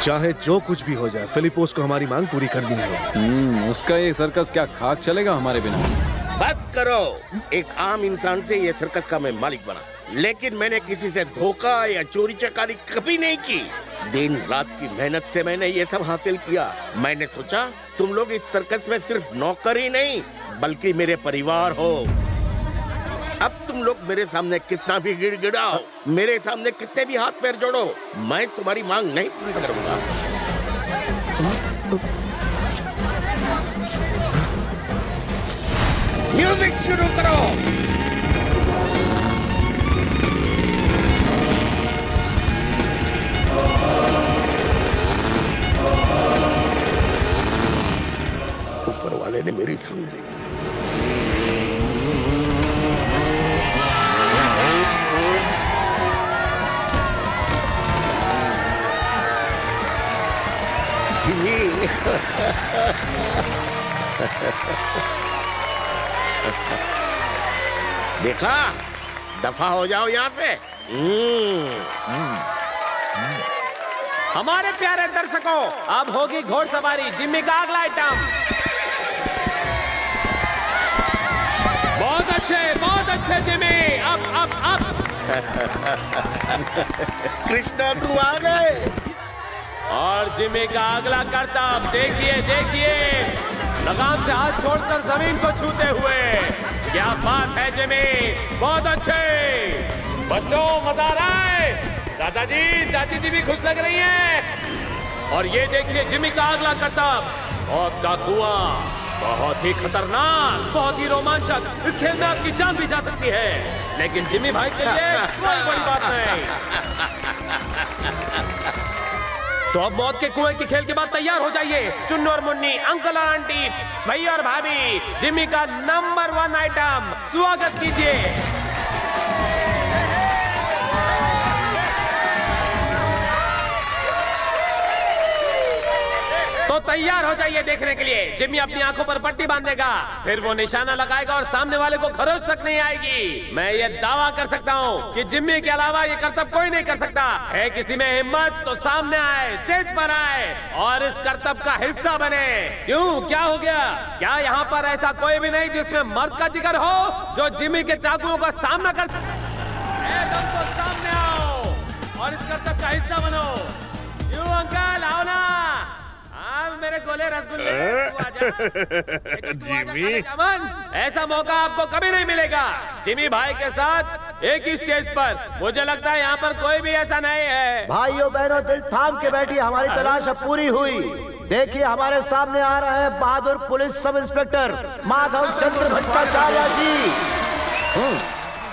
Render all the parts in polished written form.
चाहे जो कुछ भी हो जाए, फिलिपोस को हमारी मांग पूरी करनी है। उसका ये सर्कस क्या खाक चलेगा हमारे बिना? बस करो। एक आम इंसान से ये सर्कस का मैं मालिक बना, लेकिन मैंने किसी से धोखा या चोरी चकारी कभी नहीं की। दिन रात की मेहनत से मैंने ये सब हासिल किया। मैंने सोचा तुम लोग इस सर्कस में सिर्फ नौकर ही नहीं बल्कि मेरे परिवार हो। अब तुम लोग मेरे सामने कितना भी गिड़गिड़ाओ, मेरे सामने कितने भी हाथ पैर जोड़ो, मैं तुम्हारी मांग नहीं पूरी करूंगा। म्यूजिक शुरू करो। ऊपर वाले ने मेरी सुन ली। देखा, दफा हो जाओ यहाँ से। हमारे प्यारे दर्शकों, अब होगी घोड़सवारी जिम्मी का अगला आइटम। बहुत अच्छे जिम्मी। अब कृष्णा तू आ गए। और जिम्मी का अगला करतब देखिए, लगाम से हाथ छोड़कर जमीन को छूते हुए। क्या बात है जिम्मी, बहुत अच्छे। बच्चों मजा आ रहा है। चाचा जी चाची जी भी खुश लग रही हैं। और ये देखिए जिम्मी का अगला करतब, मौत का कुआं। बहुत ही खतरनाक, बहुत ही रोमांचक। इस खेल में आपकी जान भी जा सकती है, लेकिन जिम्मी भाई के लिए कोई बड़ी बात नहीं। तो अब मौत के कुएं के खेल के बाद तैयार हो जाइए। चुन्नू और मुन्नी, अंकल और आंटी, भैया और भाभी, जिम्मी का नंबर 1 आइटम स्वागत कीजिए। तो तैयार हो जाइए देखने के लिए। जिम्मी अपनी आंखों पर पट्टी बांधेगा, फिर वो निशाना लगाएगा और सामने वाले को खरोच तक नहीं आएगी। मैं ये दावा कर सकता हूँ कि जिम्मी के अलावा ये करतब कोई नहीं कर सकता है। किसी में हिम्मत तो सामने आए, स्टेज पर आए और इस करतब का हिस्सा बने। क्यों, क्या हो गया? क्या यहाँ पर ऐसा कोई भी नहीं जिसमें मर्द का जिगर हो, जो जिम्मी के चाकुओं का सामना कर? तुमको सामने आओ और इस करतब का हिस्सा बनो। क्यों अंकल, आओ ना। मेरे गोले रसगुल्ले। जिम्मी, ऐसा मौका आपको कभी नहीं मिलेगा। जिम्मी भाई के साथ एक ही स्टेज पर। मुझे लगता है यहाँ पर कोई भी ऐसा नहीं है। भाइयों बहनों, दिल थाम के बैठिए, हमारी तलाश अब पूरी हुई। देखिए हमारे सामने आ रहे हैं बहादुर पुलिस सब इंस्पेक्टर माधव चंद्र भट्टाचार्य जी।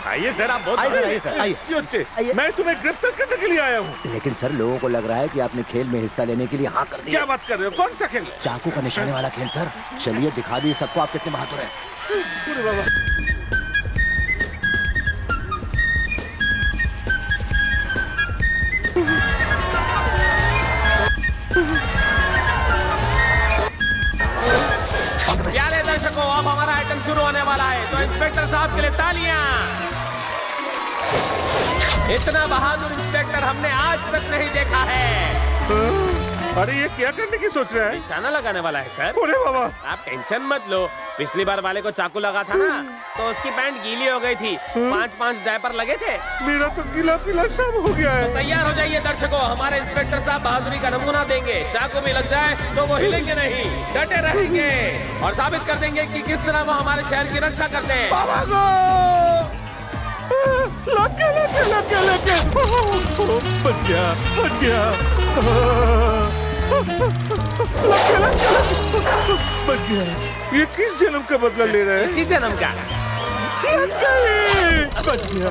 आइए सर, आप बहुत आइए सर, आइए। मैं तुम्हें गिरफ्तार करने के लिए आया हूँ। लेकिन सर, लोगों को लग रहा है कि आपने खेल में हिस्सा लेने के लिए हाँ कर दिया। क्या बात कर रहे हो? कौन सा खेल? चाकू का निशाने वाला खेल सर। चलिए दिखा दिए सबको आप कितने बहादुर हैं। अरे बाबा। प्यारे दर्शकों, अब हमारा आइटम शुरू होने वाला है, तो इंस्पेक्टर साहब के लिए तालियां। इतना बहादुर इंस्पेक्टर हमने आज तक नहीं देखा है। अरे ये क्या करने की सोच रहा है? निशाना लगाने वाला है सर। अरे बाबा, आप टेंशन मत लो। पिछली बार वाले को चाकू लगा था ना, तो उसकी पैंट गीली हो गई थी। 5-5 डायपर लगे थे। मेरा तो गीला पीला सब हो गया है। तो तैयार हो जाइए दर्शकों, हमारे इंस्पेक्टर साहब बहादुरी का नमूना देंगे। चाकू भी लग जाए तो वो हिलेंगे नहीं, डटे रहेंगे और साबित कर देंगे कि किस तरह वो हमारे शहर की रक्षा करते हैं। बाबा को लगे। बच गया। बच गया। ये किस जन्म का बदला ले रहा है? इसी जन्म का। बच गया।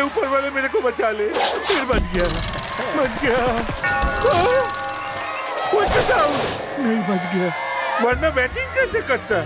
ऊपर वाले मेरे को बचा ले। फिर बच गया। नहीं बच गया, वरना बैटिंग कैसे करता?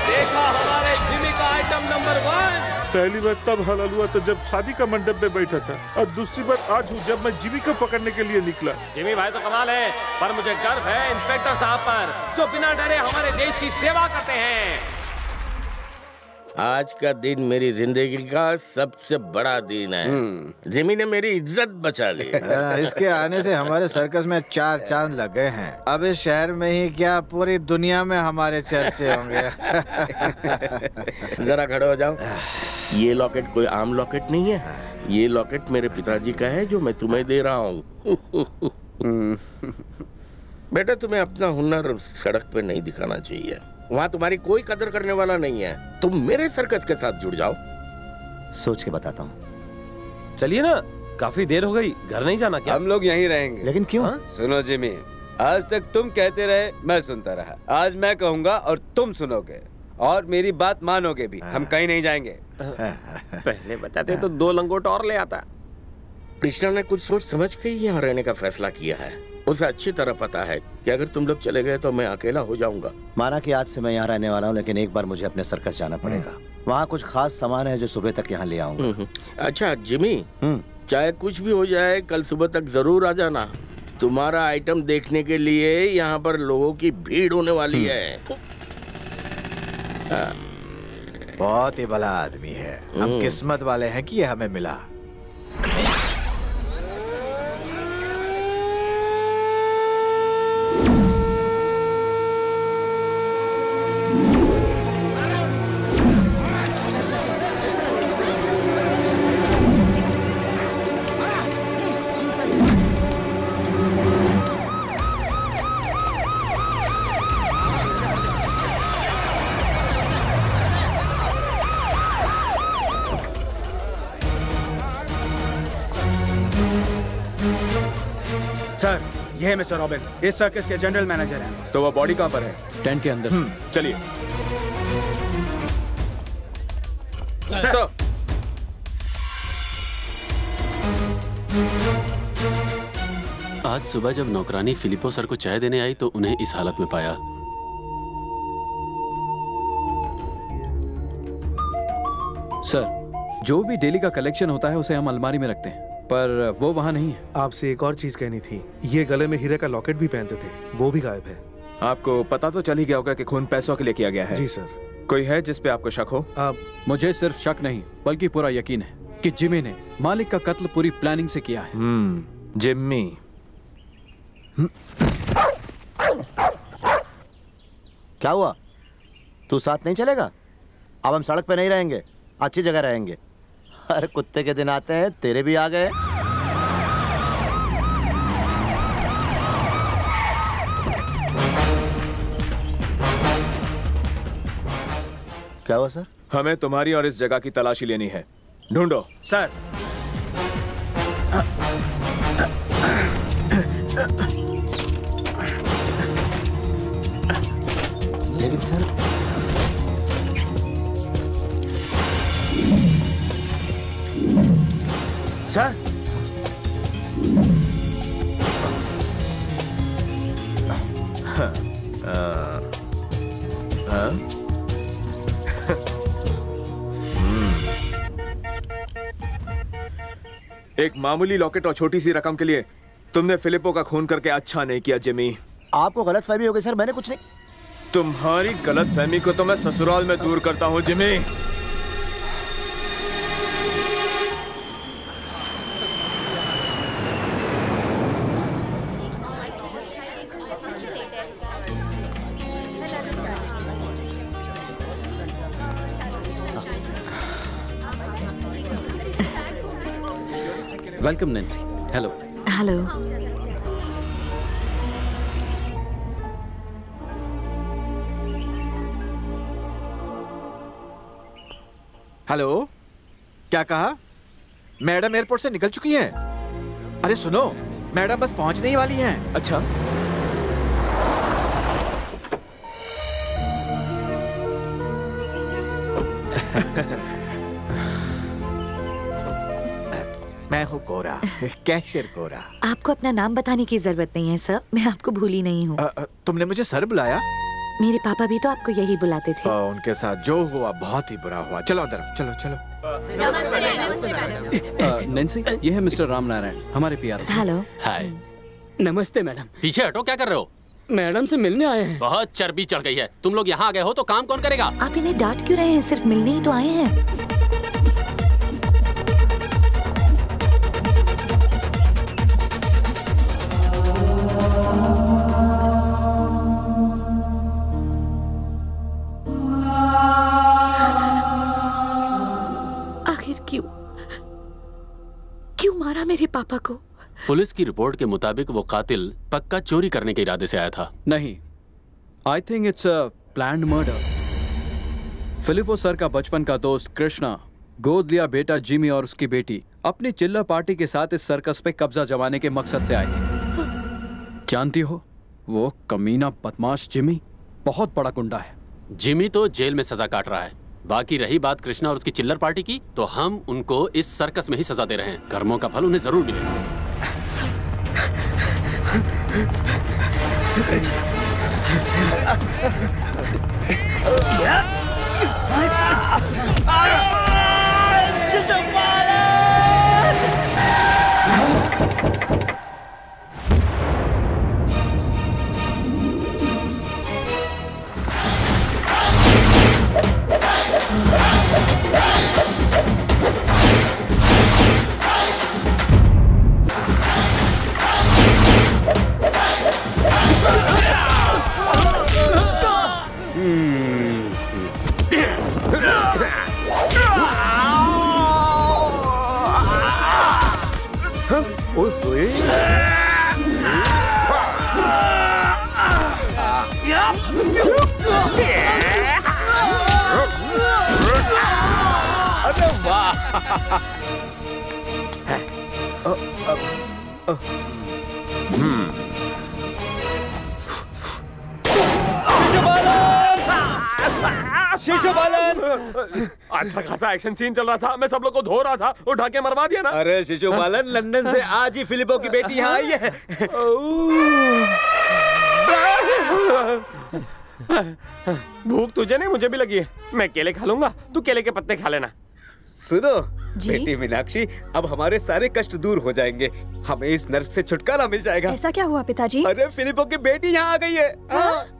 देखा हमारे जिम्मी का आइटम नंबर 1। पहली बार तब हलाल हुआ तो जब शादी का मंडप में बैठा था, और दूसरी बार आज हूँ जब मैं जिम्मी को पकड़ने के लिए निकला। जिम्मी भाई तो कमाल है, पर मुझे गर्व है इंस्पेक्टर साहब पर, जो बिना डरे हमारे देश की सेवा करते हैं। आज का दिन मेरी जिंदगी का सबसे बड़ा दिन है। जिमी ने मेरी इज्जत बचा ली। इसके आने से हमारे सर्कस में 4 चांद लग गए हैं। अब इस शहर में ही क्या पूरी दुनिया में हमारे चर्चे होंगे। जरा खड़े हो जाओ। ये लॉकेट कोई आम लॉकेट नहीं है। ये लॉकेट मेरे पिताजी का है जो मैं तुम्हें दे रहा हूँ। बेटा तुम्हें अपना हुनर सड़क पे नहीं दिखाना चाहिए। वहाँ तुम्हारी कोई कदर करने वाला नहीं है। तुम मेरे सर्कस के साथ जुड़ जाओ। सोच के बताता हूँ। चलिए ना, काफी देर हो गई, घर नहीं जाना क्या? हम लोग यहीं रहेंगे। लेकिन क्यों? सुनो जिमी, आज तक तुम कहते रहे, मैं सुनता रहा। आज मैं कहूँगा और तुम सुनोगे और मेरी बात मानोगे भी। हम कहीं नहीं जाएंगे। पहले बताते तो 2 लंगोट और ले आता। कृष्णा ने कुछ सोच समझ के ही यहाँ रहने का फैसला किया है। उसे अच्छी तरह पता है कि अगर तुम लोग चले गए तो मैं अकेला हो जाऊंगा। माना कि आज से मैं यहाँ रहने वाला हूँ, लेकिन एक बार मुझे अपने सर्कस जाना पड़ेगा। वहाँ कुछ खास सामान है जो सुबह तक यहाँ ले आऊंगा। अच्छा जिमी, चाहे कुछ भी हो जाए कल सुबह तक जरूर आ जाना। तुम्हारा आइटम देखने के लिए यहाँ पर लोगों की भीड़ होने वाली है। बहुत ही भला आदमी है। हम किस्मत वाले हैं कि ये हमें मिला। सर, ये है मिस्टर रॉबिन, इस सर्कस के जनरल मैनेजर हैं। तो वो बॉडी कहाँ पर है? टेंट के अंदर। चलिए। सर। आज सुबह जब नौकरानी फिलिपो सर को चाय देने आई तो उन्हें इस हालत में पाया। सर, जो भी डेली का कलेक्शन होता है उसे हम अलमारी में रखते हैं, पर वो वहाँ नहीं है। आपसे एक और चीज कहनी थी। ये गले में हीरे का लॉकेट भी पहनते थे, वो भी गायब है। आपको पता तो चल ही गया होगा कि खून पैसों के लिए किया गया है। जी सर। कोई है जिस पे आपको शक हो? मुझे सिर्फ शक नहीं बल्कि पूरा यकीन है कि जिमी ने मालिक का कत्ल पूरी प्लानिंग से किया है। जिम्मी। क्या हुआ? तू साथ नहीं चलेगा? अब हम सड़क पे नहीं रहेंगे, अच्छी जगह रहेंगे। अरे कुत्ते के दिन आते हैं, तेरे भी आ गए। क्या हुआ सर? हमें तुम्हारी और इस जगह की तलाशी लेनी है। ढूंढो। सर। लेकिन सर, सर। एक मामूली लॉकेट और छोटी सी रकम के लिए तुमने फिलिपो का खून करके अच्छा नहीं किया जिमी। आपको गलतफहमी हो गई सर, मैंने कुछ नहीं। तुम्हारी गलतफहमी को तो मैं ससुराल में दूर करता हूँ Jimmy. Welcome Nancy. Hello. Hello. Hello, क्या कहा? मैडम एयरपोर्ट से निकल चुकी हैं। अरे सुनो, मैडम बस पहुंचने ही वाली हैं। अच्छा। मैं हूँ कोरा, कैशियर कोरा। आपको अपना नाम बताने की जरूरत नहीं है सर, मैं आपको भूली नहीं हूँ। तुमने मुझे सर बुलाया? मेरे पापा भी तो आपको यही बुलाते थे। उनके साथ जो हुआ बहुत ही बुरा हुआ। चलो अंदर, चलो चलो। नैन्सी, ये है मिस्टर राम नारायण, हमारे पीआर। हेलो। हाय। नमस्ते मैडम। पीछे हटो, क्या कर रहे हो? मैडम से मिलने आए हैं। बहुत चर्बी चढ़ गई है। तुम लोग यहाँ आ गए हो तो काम कौन करेगा? आप इन्हें डांट क्यों रहे हैं? सिर्फ मिलने ही तो आए हैं। आखिर क्यों मारा मेरे पापा को? पुलिस की रिपोर्ट के मुताबिक वो कातिल पक्का चोरी करने के इरादे से आया था। नहीं, I think it's a planned murder. Filippo sir का बचपन का दोस्त कृष्णा गोद लिया बेटा जिमी और उसकी बेटी अपनी चिल्लर पार्टी के साथ इस सर्कस पे कब्जा जमाने के मकसद से आए। जानती हो, वो कमीना बदमाश जिमी बहुत बड़ा गुंडा है। जिमी तो जेल में सजा काट रहा है। बाकी रही बात कृष्णा और उसकी चिल्लर पार्टी की, तो हम उनको इस सर्कस में ही सजा दे रहे हैं। कर्मों का फल उन्हें जरूर मिलेगा। अच्छा खासा एक्शन सीन चल रहा था, मैं सब लोग को धो रहा था, उठा के मरवा दिया ना। अरे शिशुपालन, लंदन से आज ही फिलिपो की बेटी यहाँ आई है। भूख तुझे नहीं, मुझे भी लगी है। मैं केले खा लूंगा, तू केले के पत्ते खा लेना। सुनो जी? बेटी मीनाक्षी, अब हमारे सारे कष्ट दूर हो जाएंगे। हमें इस नर्क से छुटकारा मिल जाएगा। ऐसा क्या हुआ पिताजी? अरे फिलिपो की बेटी यहाँ आ गई है। हाँ?